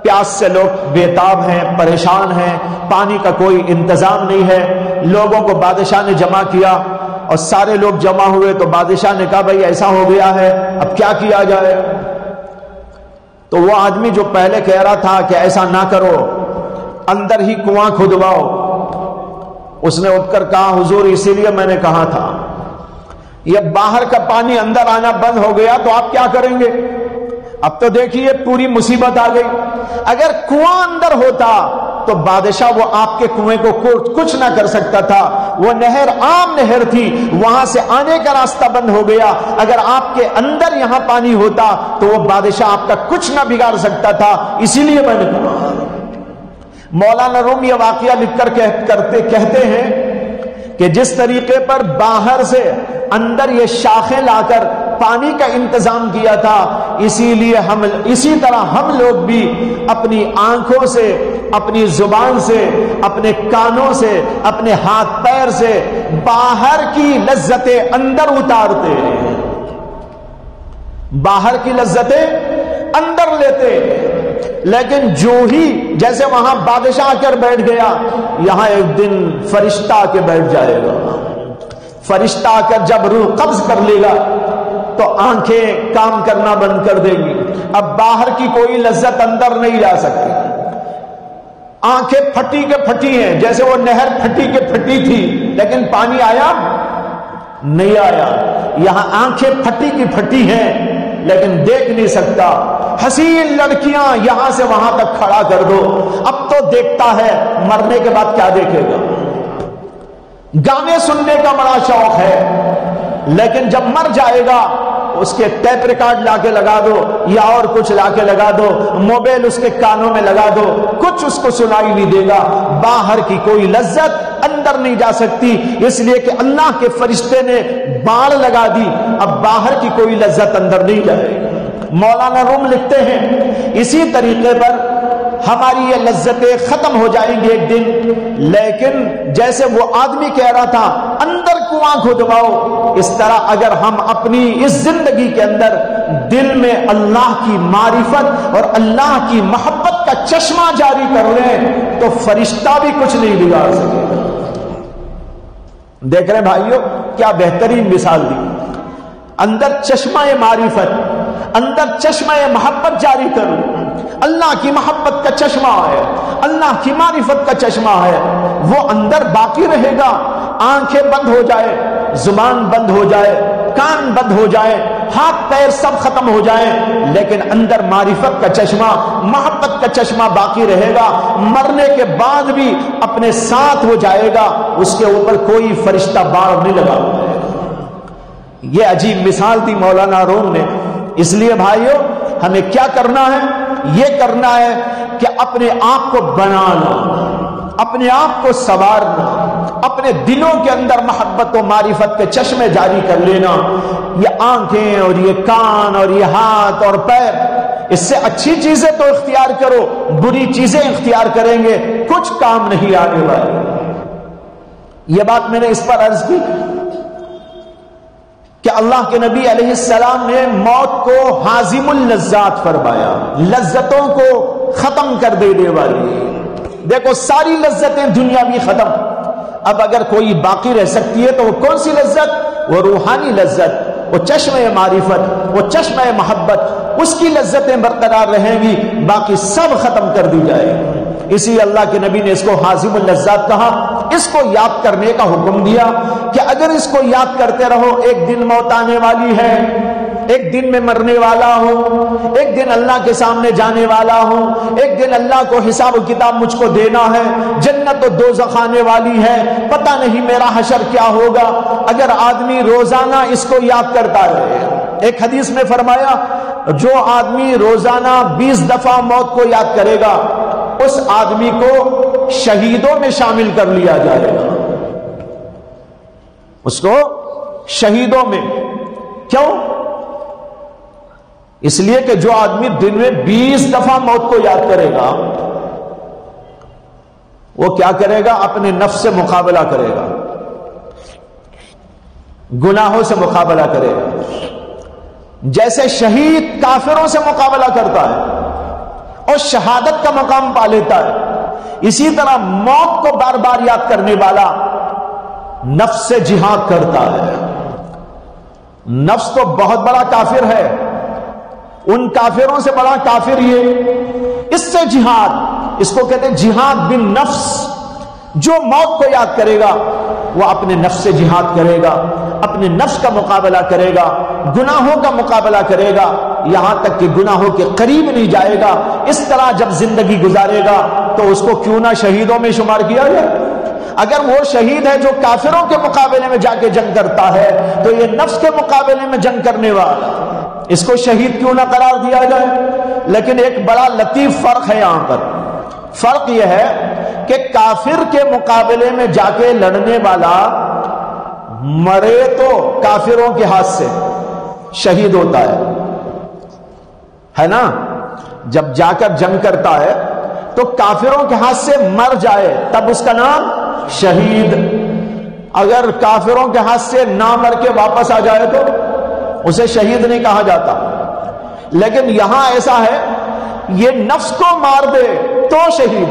پیاس سے لوگ بےتاب ہیں، پریشان ہیں، پانی کا کوئی انتظام نہیں ہے۔ لوگوں کو بادشاہ نے جمع کیا اور سارے لوگ جمع ہوئے تو بادشاہ نے کہا بھائی ایسا ہو گیا ہے، اب کیا کیا جائے؟ تو وہ آدمی جو پہلے کہہ رہا تھا کہ ایسا نہ کرو، اندر ہی کنواں کھدواؤ، اس نے اٹھ کر کہا حضور اسی لیے میں نے کہا تھا، یہ باہر کا پانی اندر آنا بند ہو گیا تو آپ کیا کریں گے؟ اب تو دیکھیے پوری مصیبت آ گئی۔ اگر کنواں اندر ہوتا تو بادشاہ وہ آپ کے کنویں کو کچھ نہ کر سکتا تھا، وہ نہر عام نہر تھی، وہاں سے آنے کا راستہ بند ہو گیا۔ اگر آپ کے اندر یہاں پانی ہوتا تو وہ بادشاہ آپ کا کچھ نہ بگاڑ سکتا تھا، اسی لیے میں نے کہا۔ مولانا روم یہ واقعہ لکھ کر کہتے ہیں کہ جس طریقے پر باہر سے اندر یہ شاخیں لا کر پانی کا انتظام کیا تھا، اسی طرح ہم لوگ بھی اپنی آنکھوں سے، اپنی زبان سے، اپنے کانوں سے، اپنے ہاتھ پیر سے باہر کی لذتیں اندر اتارتے ہیں، باہر کی لذتیں اندر لیتے، لیکن جو ہی جیسے وہاں بادشاہ آ کر بیٹھ گیا، یہاں ایک دن فرشتہ آ کے بیٹھ جائے گا۔ فرشتہ آ کر جب روح قبض کر لے گا تو آنکھیں کام کرنا بند کر دے گی، اب باہر کی کوئی لذت اندر نہیں جا سکتی۔ آنکھیں پھٹی کے پھٹی ہیں، جیسے وہ نہر پھٹی کے پھٹی تھی، لیکن پانی آیا نہیں آیا۔ یہاں آنکھیں پھٹی کی پھٹی ہیں لیکن دیکھ نہیں سکتا۔ حسین لڑکیاں یہاں سے وہاں تک کھڑا کر دو، اب تو دیکھتا ہے، مرنے کے بعد کیا دیکھے گا؟ گانے سننے کا بڑا شوق ہے، لیکن جب مر جائے گا اس کے ٹیپ ریکارڈ لا کے لگا دو یا اور کچھ لا کے لگا دو، موبائل اس کے کانوں میں لگا دو، کچھ اس کو سنائی نہیں دے گا۔ باہر کی کوئی لذت اندر نہیں جا سکتی، اس لیے کہ اللہ کے فرشتے نے باڑ لگا دی، اب باہر کی کوئی لذت اندر نہیں جائے گی۔ مولانا روم لکھتے ہیں اسی طریقے پر ہماری یہ لذتیں ختم ہو جائیں گی ایک دن، لیکن جیسے وہ آدمی کہہ رہا تھا اندر کنواں کھدواؤ، اس طرح اگر ہم اپنی اس زندگی کے اندر دل میں اللہ کی معرفت اور اللہ کی محبت کا چشمہ جاری کر لیں تو فرشتہ بھی کچھ نہیں بگاڑ سکے گا۔ دیکھ رہے بھائیوں کیا بہترین مثال دی، اندر چشمہ معرفت، اندر چشمہ محبت جاری کرو، اللہ کی محبت کا چشمہ ہے، اللہ کی معرفت کا چشمہ ہے، وہ اندر باقی رہے گا۔ آنکھیں بند ہو جائے، زبان بند ہو جائے، کان بند ہو جائے، ہاتھ پیر سب ختم ہو جائے، لیکن اندر معرفت کا چشمہ، محبت کا چشمہ باقی رہے گا۔ مرنے کے بعد بھی اپنے ساتھ ہو جائے گا، اس کے اوپر کوئی فرشتہ باڑ نہیں لگا۔ یہ عجیب مثال دی مولانا روم نے۔ اس لیے بھائیو ہمیں کیا کرنا ہے؟ یہ کرنا ہے کہ اپنے آپ کو بنانا، اپنے آپ کو سنوارنا، اپنے دلوں کے اندر محبت و معرفت کے چشمے جاری کر لینا۔ یہ آنکھیں اور یہ کان اور یہ ہاتھ اور پیر، اس سے اچھی چیزیں تو اختیار کرو، بری چیزیں اختیار کریں گے کچھ کام نہیں آنے والی۔ یہ بات میں نے اس پر عرض کی کہ اللہ کے نبی علیہ السلام نے موت کو حازم اللذات فرمایا، لذتوں کو ختم کر دینے والی۔ دیکھو ساری لذتیں دنیاوی ختم، اب اگر کوئی باقی رہ سکتی ہے تو وہ کون سی لذت؟ وہ روحانی لذت، وہ چشمہ معرفت، وہ چشمہ محبت، اس کی لذتیں برقرار رہیں گی، باقی سب ختم کر دی جائے گی۔ اسی اللہ کے نبی نے اس کو حازم اللذات کہا، اس کو یاد کرنے کا حکم دیا کہ اگر اس کو یاد کرتے رہو ایک دن موت آنے والی ہے، ایک دن میں مرنے والا ہوں، ایک دن اللہ کے سامنے جانے والا ہوں، ایک دن اللہ کو حساب و کتاب مجھ کو دینا ہے، جنت و دوزخ آنے والی ہے، پتہ نہیں میرا حشر کیا ہوگا۔ اگر آدمی روزانہ اس کو یاد کرتا ہے، ایک حدیث میں فرمایا جو آدمی روزانہ 20 دفعہ موت کو یاد کرے گا اس آدمی کو شہیدوں میں شامل کر لیا جائے گا، اس کو شہیدوں میں۔ کیوں؟ اس لیے کہ جو آدمی دن میں 20 دفعہ موت کو یاد کرے گا وہ کیا کرے گا؟ اپنے نفس سے مقابلہ کرے گا، گناہوں سے مقابلہ کرے گا، جیسے شہید کافروں سے مقابلہ کرتا ہے اور شہادت کا مقام پا لیتا ہے، اسی طرح موت کو بار بار یاد کرنے والا نفس سے جہاد کرتا ہے۔ نفس تو بہت بڑا کافر ہے، ان کافروں سے بڑا کافر یہ، اس سے جہاد، اس کو کہتے ہیں جہاد بن نفس۔ جو موت کو یاد کرے گا وہ اپنے نفس سے جہاد کرے گا، اپنے نفس کا مقابلہ کرے گا، گناہوں کا مقابلہ کرے گا، یہاں تک کہ گناہوں کے قریب نہیں جائے گا۔ اس طرح جب زندگی گزارے گا تو اس کو کیوں نہ شہیدوں میں شمار کیا جائے۔ اگر وہ شہید ہے جو کافروں کے مقابلے میں جا کے جنگ کرتا ہے تو یہ نفس کے مقابلے میں جنگ کرنے والا، اس کو شہید کیوں نہ قرار دیا جائے۔ لیکن ایک بڑا لطیف فرق ہے یہاں پر، فرق یہ ہے کہ کافر کے مقابلے میں جا کے لڑنے والا مرے تو کافروں کے ہاتھ سے شہید ہوتا ہے نا، جب جا کر جنگ کرتا ہے تو کافروں کے ہاتھ سے مر جائے تب اس کا نام شہید۔ اگر کافروں کے ہاتھ سے نہ مر کے واپس آ جائے تو اسے شہید نہیں کہا جاتا۔ لیکن یہاں ایسا ہے، یہ نفس کو مار دے تو شہید،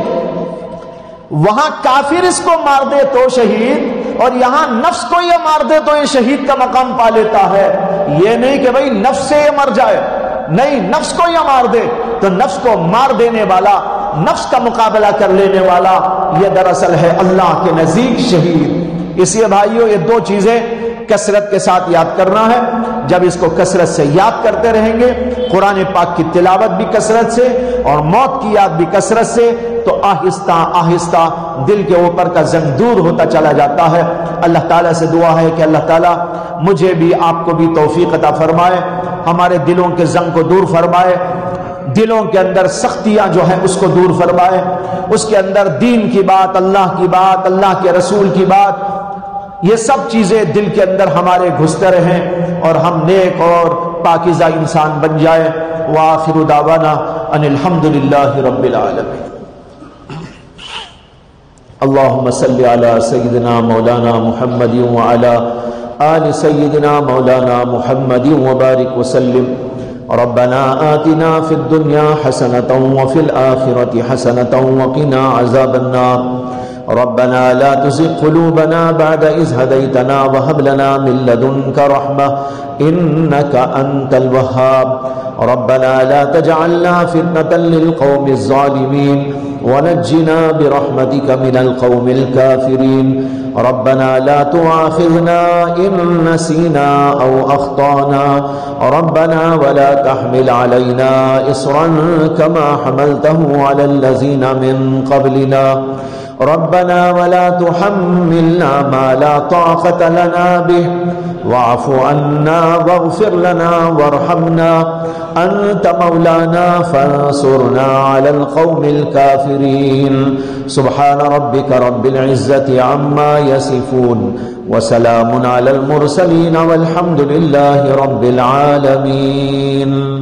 وہاں کافر اس کو مار دے تو شہید، اور یہاں نفس کو یہ مار دے تو یہ شہید کا مقام پا لیتا ہے۔ یہ نہیں کہ بھئی نفس سے یہ مر جائے، نہیں، نفس کو یہ مار دے تو نفس کو مار دینے والا، نفس کا مقابلہ کر لینے والا، یہ دراصل ہے اللہ کے نزدیک شہید۔ اس لیے بھائیو یہ دو چیزیں کثرت کے ساتھ یاد کرنا ہے۔ جب اس کو کثرت سے یاد کرتے رہیں گے، قرآن پاک کی تلاوت بھی کثرت سے اور موت کی یاد بھی کثرت سے، تو آہستہ آہستہ دل کے اوپر کا زنگ دور ہوتا چلا جاتا ہے۔ اللہ تعالیٰ سے دعا ہے کہ اللہ تعالیٰ مجھے بھی آپ کو بھی توفیق عطا فرمائے، ہمارے دلوں کے زنگ کو دور فرمائے، دلوں کے اندر سختیاں جو ہیں اس کو دور فرمائے، اس کے اندر دین کی بات، اللہ کی بات، اللہ کے رسول کی بات، یہ سب چیزیں دل کے اندر ہمارے گھستے رہیں اور ہم نیک اور پاکیزہ انسان بن جائے۔ وآخر دعوانا ان الحمدللہ رب العالمین۔ اللہم صلی علی سیدنا مولانا محمد وعلی آل سیدنا مولانا محمد وبارک وسلم۔ ربنا آتنا فی الدنیا حسنة وفی الآخرة حسنة وقنا عذاب النار۔ ربنا لا تزغ قلوبنا بعد إذ هديتنا وهب لنا من لدنك رحمة إنك أنت الوهاب۔ ربنا لا تجعلنا فتنة للقوم الظالمين ونجنا برحمتك من القوم الكافرين۔ ربنا لا تؤاخذنا إن نسينا أو أخطأنا، ربنا ولا تحمل علينا إصرا كما حملته على الذين من قبلنا، ربنا ولا تحملنا ما لا طاقة لنا به، واعف عنا واغفر لنا وارحمنا، أنت مولانا فانصرنا على القوم الكافرين۔ سبحان ربك رب العزة عما يصفون وسلام على المرسلين والحمد لله رب العالمين۔